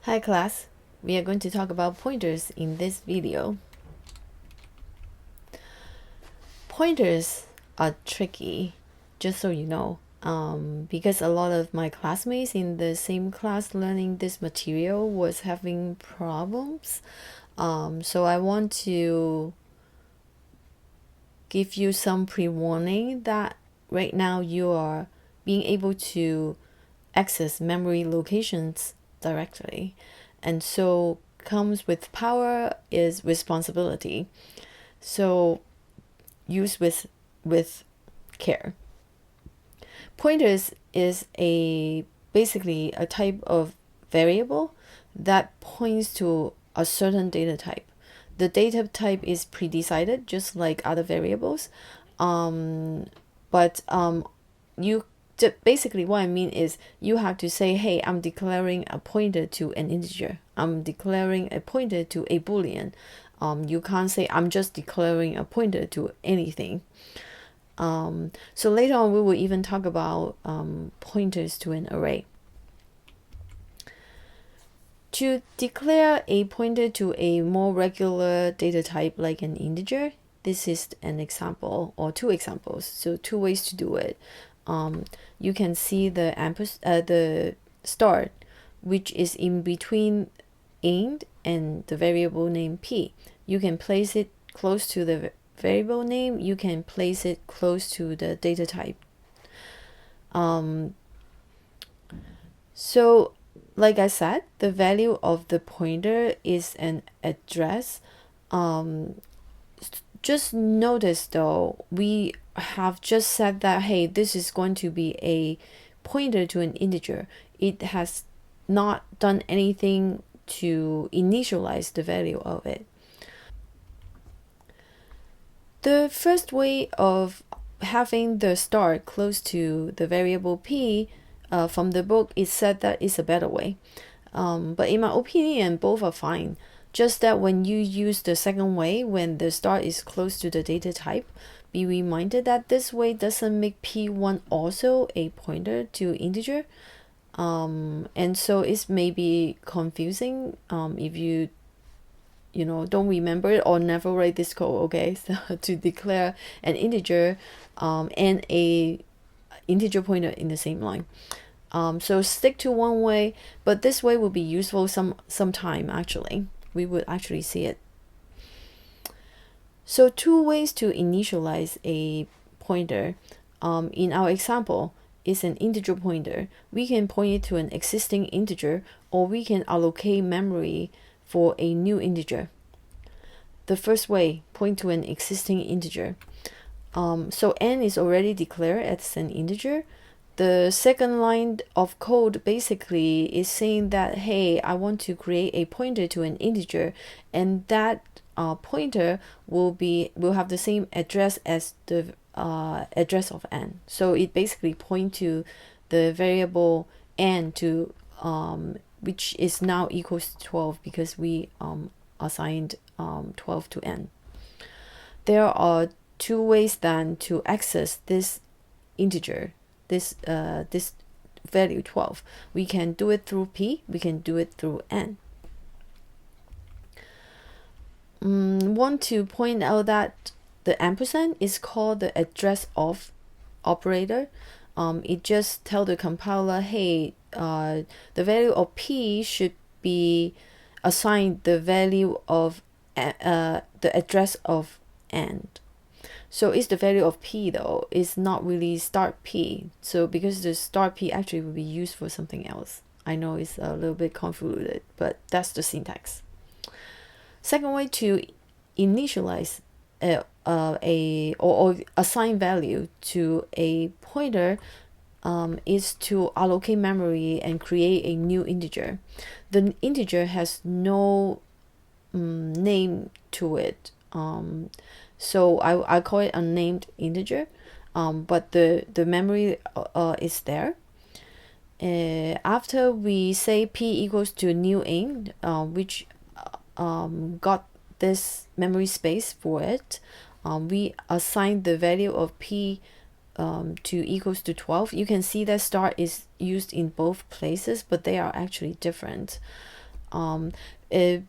Hi class, we are going to talk about pointers in this video. Pointers are tricky, just so you know, because a lot of my classmates in the same class learning this material was having problems. So I want to give you some pre-warning that right now you are being able to access memory locations directly, and so comes with power is responsibility. So use with care. Pointers is basically a type of variable that points to a certain data type. The data type is pre-decided just like other variables, but you basically what I mean is you have to say, hey, I'm declaring a pointer to an integer, I'm declaring a pointer to a boolean. You can't say I'm just declaring a pointer to anything. So later on we will even talk about pointers to an array. To declare a pointer to a more regular data type like an integer, this is an example or two examples, so two ways to do it. You can see the star, which is in between int and the variable name p. You can place it close to the variable name, you can place it close to the data type. So like I said, the value of the pointer is an address. Just notice though, we have just said that, hey, this is going to be a pointer to an integer. It has not done anything to initialize the value of it. The first way of having the star close to the variable p from the book is said that is a better way. But in my opinion, both are fine. Just that when you use the second way, when the star is close to the data type, be reminded that this way doesn't make p1 also a pointer to integer. And so it's maybe confusing if you don't remember it or never write this code, okay? So to declare an integer and a integer pointer in the same line. So stick to one way, but this way will be useful sometime actually. We would actually see it. So two ways to initialize a pointer. In our example, is an integer pointer. We can point it to an existing integer, or we can allocate memory for a new integer. The first way, point to an existing integer. So n is already declared as an integer. The second line of code basically is saying that, hey, I want to create a pointer to an integer, and that pointer will have the same address as the address of n. So it basically points to the variable n to which is now equals to 12 because we assigned 12 to n. There are two ways then to access this integer, this value 12. We can do it through p, we can do it through n. Want to point out that the ampersand is called the address of operator. It just tells the compiler, hey, the value of p should be assigned the value of the address of n. So it's the value of p though, it's not really start p. So because the start p actually will be used for something else. I know it's a little bit convoluted, but that's the syntax. Second way to initialize or assign value to a pointer is to allocate memory and create a new integer. The integer has no name to it. So I call it a named integer, but the memory is there. After we say p equals to new int, which got this memory space for it, we assign the value of p to equals to 12. You can see that star is used in both places, but they are actually different.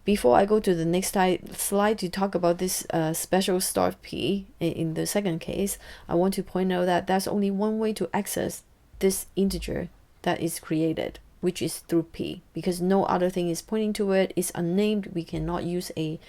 before I go to the next slide to talk about this special start P in the second case, I want to point out that there's only one way to access this integer that is created, which is through P, because no other thing is pointing to it. It's unnamed. We cannot use a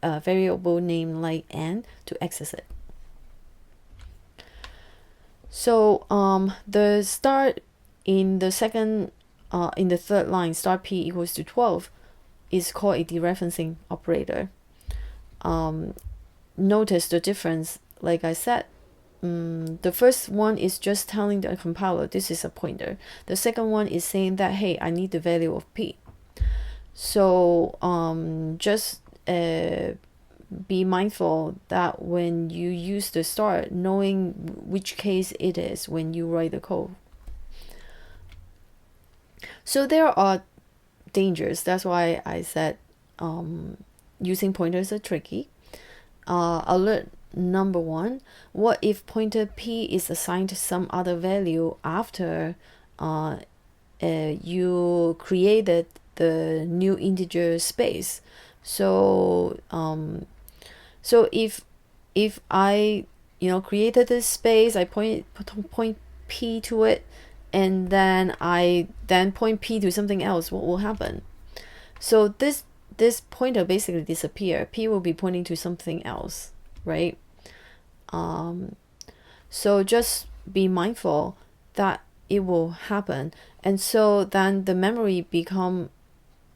variable name like n to access it. So the start in the third line, start P equals to 12, is called a dereferencing operator. Notice the difference. Like I said, the first one is just telling the compiler this is a pointer. The second one is saying that, hey, I need the value of P. So just be mindful that when you use the start, knowing which case it is when you write the code. So there are dangers. That's why I said using pointers are tricky. Alert number 1: what if pointer P is assigned to some other value after you created the new integer space? So if I created this space, I point P to it, and then I point P to something else, what will happen? So this pointer basically disappear. P will be pointing to something else, right? So just be mindful that it will happen, and so then the memory become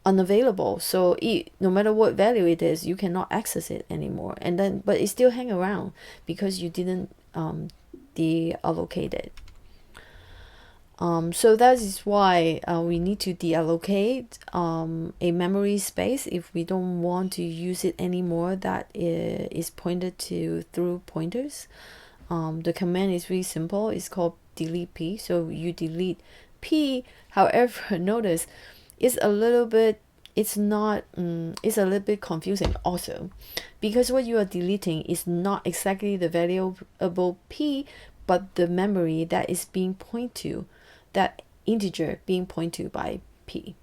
unavailable. So no matter what value it is, you cannot access it anymore, and then but it still hang around because you didn't deallocate it. So that is why we need to deallocate a memory space if we don't want to use it anymore that is pointed to through pointers. The command is really simple. It's called delete P. So you delete P. However, notice it's a little bit confusing also, because what you are deleting is not exactly the variable P, but the memory that is being pointed to, that integer being pointed to by P.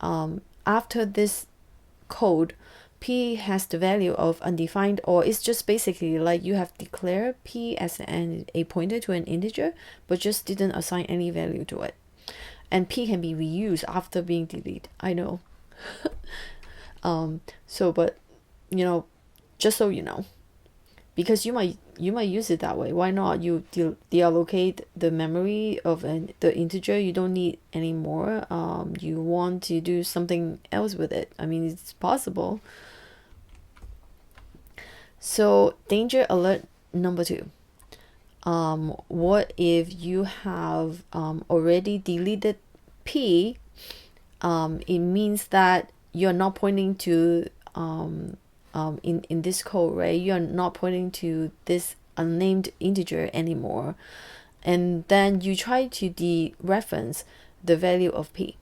After this code, P has the value of undefined, or it's just basically like you have declared P as a pointer to an integer, but just didn't assign any value to it. And P can be reused after being deleted. I know. But just so you know, because you might use it that way. Why not? You deallocate the memory of the integer you don't need anymore. You want to do something else with it. I mean, it's possible. So danger alert number 2. What if you have already deleted P? It means that you're not pointing to in this code, right? You're not pointing to this unnamed integer anymore, and then you try to dereference the value of P.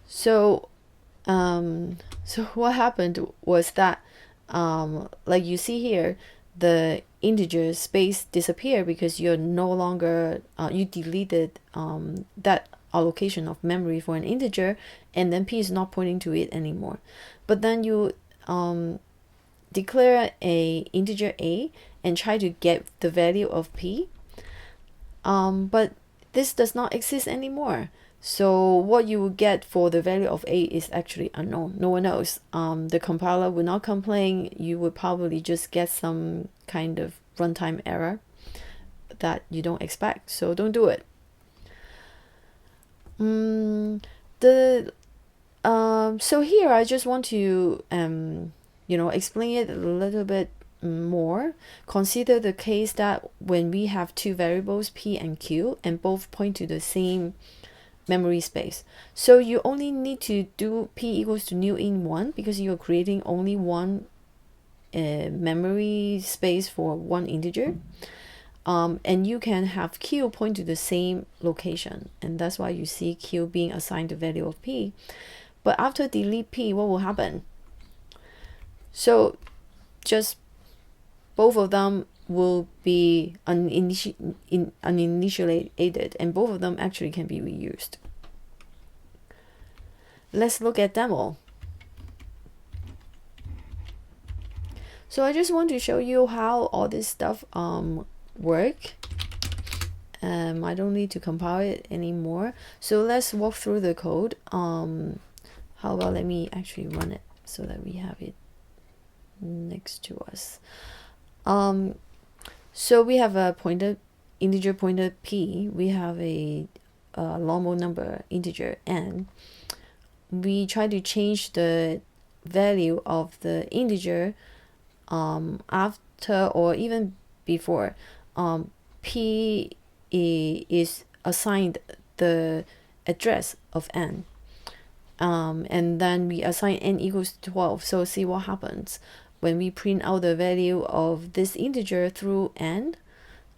So what happened was that like you see here, the integer space disappeared because you're no longer you deleted that allocation of memory for an integer, and then P is not pointing to it anymore. But then you declare a integer A and try to get the value of P, but this does not exist anymore. So what you will get for the value of A is actually unknown. No one knows. The compiler will not complain. You would probably just get some kind of runtime error that you don't expect. So don't do it. So here I just want to explain it a little bit more. Consider the case that when we have two variables P and Q and both point to the same memory space. So you only need to do P equals to new in 1 because you're creating only one memory space for one integer. And you can have Q point to the same location, and that's why you see Q being assigned the value of P. But after delete P, what will happen? So just both of them will be uninitialized, and both of them actually can be reused. let's look at demo. So I just want to show you how all this stuff work. I don't need to compile it anymore. So let's walk through the code. How about let me actually run it so that we have it next to us. So we have a pointer, integer pointer p. We have a normal number integer n. We try to change the value of the integer after or even before p is assigned the address of n, and then we assign n equals 12. So see what happens when we print out the value of this integer through n,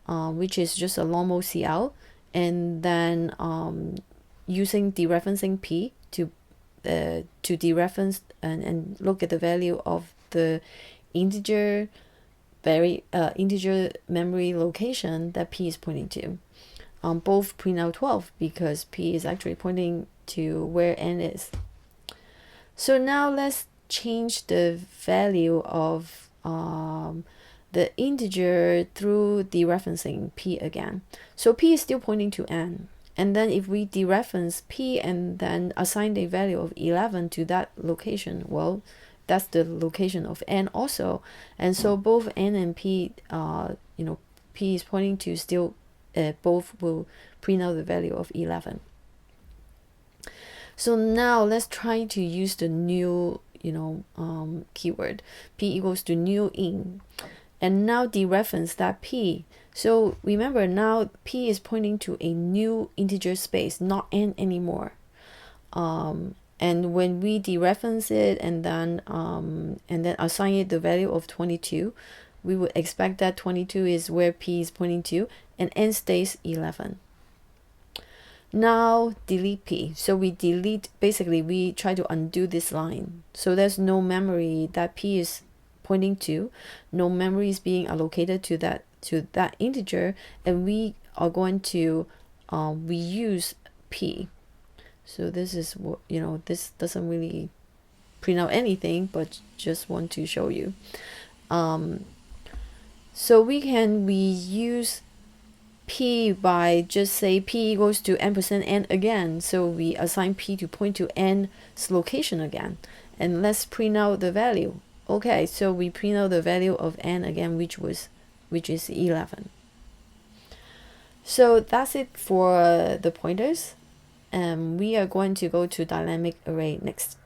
which is just a normal cout, and then using dereferencing p to dereference and look at the value of the integer integer memory location that p is pointing to. Both print out 12 because p is actually pointing to where n is. So now let's change the value of the integer through dereferencing p again. So p is still pointing to n. And then if we dereference p and then assign the value of 11 to that location, well, that's the location of n also. And so both n and p, p is pointing to still, both will print out the value of 11. So now let's try to use the new, keyword, p equals to new in. And now dereference that p. So remember, now p is pointing to a new integer space, not n anymore. And when we dereference it and then assign it the value of 22, we would expect that 22 is where p is pointing to, and n stays 11. Now delete p. So we delete, basically we try to undo this line. So there's no memory that p is pointing to, no memory is being allocated to that integer, and we are going to reuse p. So this is what, this doesn't really print out anything, but just want to show you. So we can reuse p by just say p equals to n% again. So we assign p to point to n's location again. And let's print out the value. Okay, so we print out the value of n again, which is 11. So that's it for the pointers. We are going to go to dynamic array next.